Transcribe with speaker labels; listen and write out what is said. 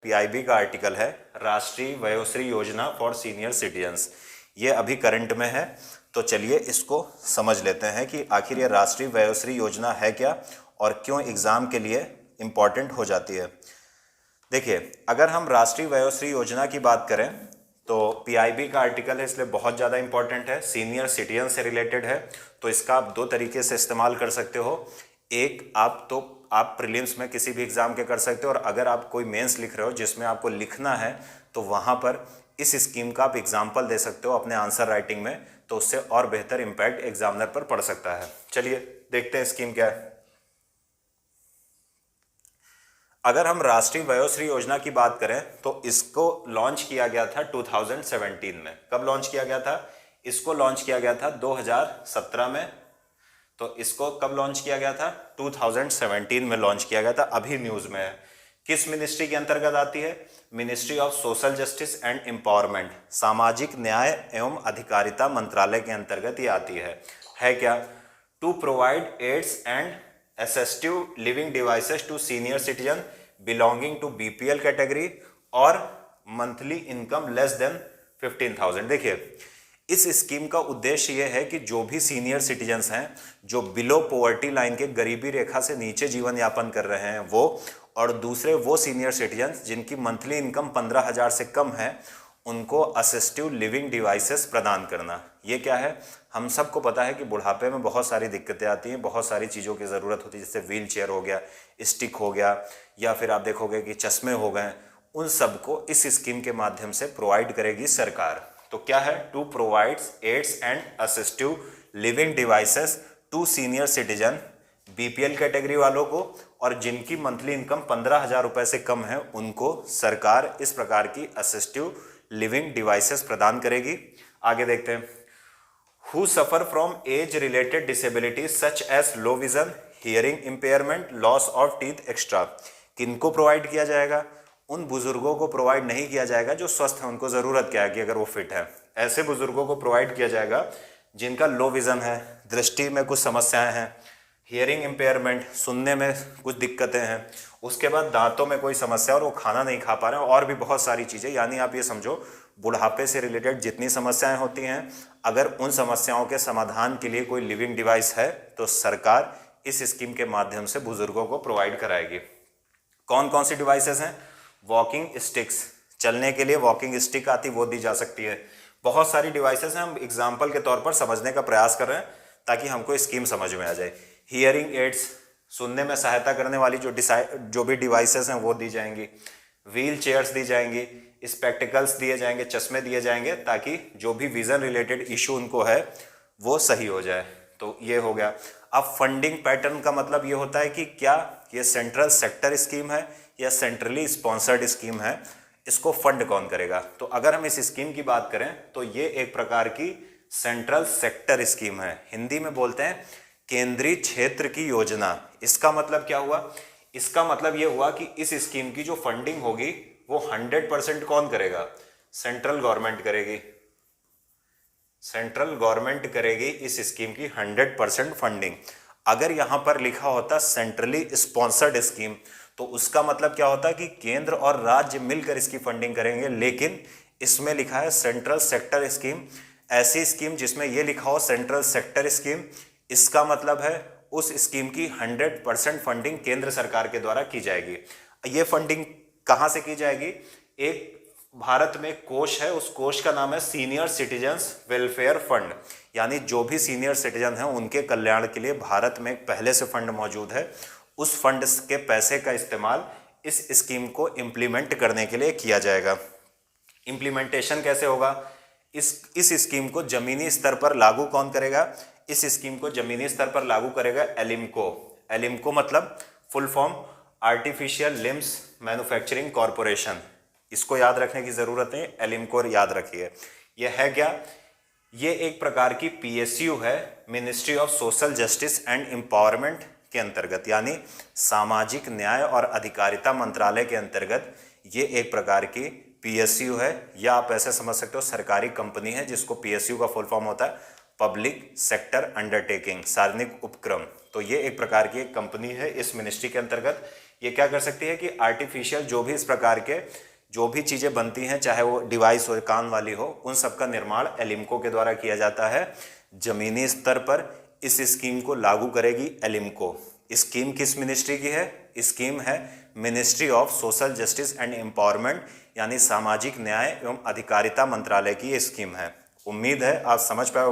Speaker 1: PIB का article है राष्ट्रीय Vayoshri Yojana for senior citizens. ये अभी करंट में है, तो चलिए इसको समझ लेते हैं कि आखिर ये राष्ट्रीय वयोश्री योजना है क्या और क्यों एग्जाम के लिए इम्पॉर्टेंट हो जाती है। देखिए, अगर हम राष्ट्रीय वयोश्री योजना की बात करें तो पीआईबी का आर्टिकल है, इसलिए बहुत ज़्यादा इंपॉर्टेंट है, सीनियर सिटीजन से रिलेटेड है। तो इसका आप दो तरीके से इस्तेमाल कर सकते हो। एक, आप प्रीलिम्स में किसी भी एग्ज़ाम के कर सकते हो, और अगर आप कोई मेंस लिख रहे हो जिसमें आपको लिखना है तो वहाँ पर इस स्कीम का आप एग्जाम्पल दे सकते हो अपने आंसर राइटिंग में, तो उससे और बेहतर इम्पैक्ट एग्जामिनर पर पड़ सकता है। चलिए देखते हैं स्कीम क्या है। अगर हम राष्ट्रीय वयोश्री योजना की बात करें तो इसको लॉन्च किया गया था 2017 में। कब लॉन्च किया गया था? इसको लॉन्च किया गया था 2017 में। तो इसको कब लॉन्च किया गया था? 2017 में लॉन्च किया गया था, अभी न्यूज में है। किस मिनिस्ट्री के अंतर्गत आती है? Ministry of social justice and empowerment, सामाजिक न्याय एवं अधिकारिता मंत्रालय के अंतर्गत ये आती है क्या? To provide aids and assistive living devices to senior citizen belonging to BPL category और मंथली इनकम लेस देन 15,000। देखिए, इस स्कीम का उद्देश्य यह है कि जो भी सीनियर सिटीजन्स हैं जो बिलो पॉवर्टी लाइन के गरीबी रेखा से नीचे जीवन यापन कर रहे हैं वो, और दूसरे वो सीनियर सिटीजन्स जिनकी मंथली इनकम 15,000 से कम है, उनको असिस्टिव लिविंग डिवाइसेस प्रदान करना। ये क्या है? हम सबको पता है कि बुढ़ापे में बहुत सारी दिक्कतें आती हैं, बहुत सारी चीज़ों की ज़रूरत होती है, जैसे व्हील चेयर हो गया, स्टिक हो गया, या फिर आप देखोगे कि चश्मे हो गए। उन सबको इस स्कीम के माध्यम से प्रोवाइड करेगी सरकार। तो क्या है? To provides aids and assistive living devices to senior citizen, BPL category वालों को, और जिनकी मंथली इनकम 15,000 रुपए से कम है उनको सरकार इस प्रकार की असिस्टिव लिविंग डिवाइसेस प्रदान करेगी। आगे देखते हैं। Who suffer from age related disabilities such as low vision, hearing impairment, loss of teeth extra. किनको प्रोवाइड किया जाएगा? उन बुजुर्गों को प्रोवाइड नहीं किया जाएगा जो स्वस्थ हैं, उनको ज़रूरत क्या है कि अगर वो फिट है, ऐसे बुजुर्गों को प्रोवाइड किया जाएगा जिनका लो विज़न है, दृष्टि में कुछ समस्याएं हैं, हियरिंग इम्पेयरमेंट, सुनने में कुछ दिक्कतें हैं, उसके बाद दांतों में कोई समस्या और वो खाना नहीं खा पा रहे हैं, और भी बहुत सारी चीज़ें। यानी आप ये समझो, बुढ़ापे से रिलेटेड जितनी समस्याएं होती हैं, अगर उन समस्याओं के समाधान के लिए कोई लिविंग डिवाइस है तो सरकार इस स्कीम के माध्यम से बुजुर्गों को प्रोवाइड कराएगी। कौन कौन सी डिवाइसेस हैं? वॉकिंग स्टिक्स, चलने के लिए वॉकिंग स्टिक आती, वो दी जा सकती है। बहुत सारी डिवाइसेस हैं, हम एग्जाम्पल के तौर पर समझने का प्रयास कर रहे हैं ताकि हमको स्कीम समझ में आ जाए। हियरिंग एड्स, सुनने में सहायता करने वाली जो भी डिवाइसेस हैं वो दी जाएंगी। व्हील चेयर्स दी जाएंगी, स्पेक्टिकल्स दिए जाएंगे, चश्मे दिए जाएंगे, ताकि जो भी विजन रिलेटेड इशू उनको है वो सही हो जाए। तो ये हो गया। अब फंडिंग पैटर्न का मतलब ये होता है कि क्या ये सेंट्रल सेक्टर स्कीम है या सेंट्रली स्पॉन्सर्ड स्कीम है, इसको फंड कौन करेगा। तो अगर हम इस स्कीम की बात करें तो ये एक प्रकार की सेंट्रल सेक्टर स्कीम है, हिंदी में बोलते हैं केंद्रीय क्षेत्र की योजना। इसका मतलब क्या हुआ? इसका मतलब ये हुआ कि इस स्कीम की जो फंडिंग होगी वो 100% कौन करेगा? सेंट्रल गवर्नमेंट करेगी। सेंट्रल गवर्नमेंट करेगी इस स्कीम की 100% फंडिंग। अगर यहां पर लिखा होता सेंट्रली स्पॉन्सर्ड स्कीम तो उसका मतलब क्या होता कि केंद्र और राज्य मिलकर इसकी फंडिंग करेंगे, लेकिन इसमें लिखा है सेंट्रल सेक्टर स्कीम। ऐसी स्कीम जिसमें यह लिखा हो सेंट्रल सेक्टर स्कीम, इसका मतलब है उस स्कीम की 100% फंडिंग केंद्र सरकार के द्वारा की जाएगी। ये फंडिंग कहां से की जाएगी? एक भारत में कोष है, उस कोष का नाम है सीनियर सिटीजन्स वेलफेयर फंड। यानी जो भी सीनियर सिटीजन हैं उनके कल्याण के लिए भारत में पहले से फंड मौजूद है। उस फंड के पैसे का इस्तेमाल इस स्कीम को इम्प्लीमेंट करने के लिए किया जाएगा। इम्प्लीमेंटेशन कैसे होगा? इस स्कीम को जमीनी स्तर पर लागू कौन करेगा? इस स्कीम को जमीनी स्तर पर लागू करेगा एलिम्को। एलिम्को मतलब full form artificial limbs manufacturing corporation. इसको याद रखने की जरूरत है, एलिम्को याद रखिए। यह है क्या? ये एक प्रकार की पीएसयू है, ministry of social justice and empowerment के अंतर्गत, यानी सामाजिक न्याय और अधिकारिता मंत्रालय के अंतर्गत ये एक प्रकार की पीएसयू है, या आप ऐसे समझ सकते हो सरकारी कंपनी है जिसको पीएसयू का फुल फॉर्म होता है पब्लिक सेक्टर अंडरटेकिंग, सार्वजनिक उपक्रम। तो ये एक प्रकार की एक कंपनी है इस मिनिस्ट्री के अंतर्गत। ये क्या कर सकती है कि आर्टिफिशियल जो भी इस प्रकार के जो भी चीज़ें बनती हैं, चाहे वो डिवाइस हो, कान वाली हो, उन सब का निर्माण एलिम्को के द्वारा किया जाता है। जमीनी स्तर पर इस स्कीम को लागू करेगी एलिम्को। स्कीम किस मिनिस्ट्री की है? स्कीम है ministry of social justice and empowerment, यानी सामाजिक न्याय एवं अधिकारिता मंत्रालय की ये स्कीम है। उम्मीद है आप समझ पाओगे।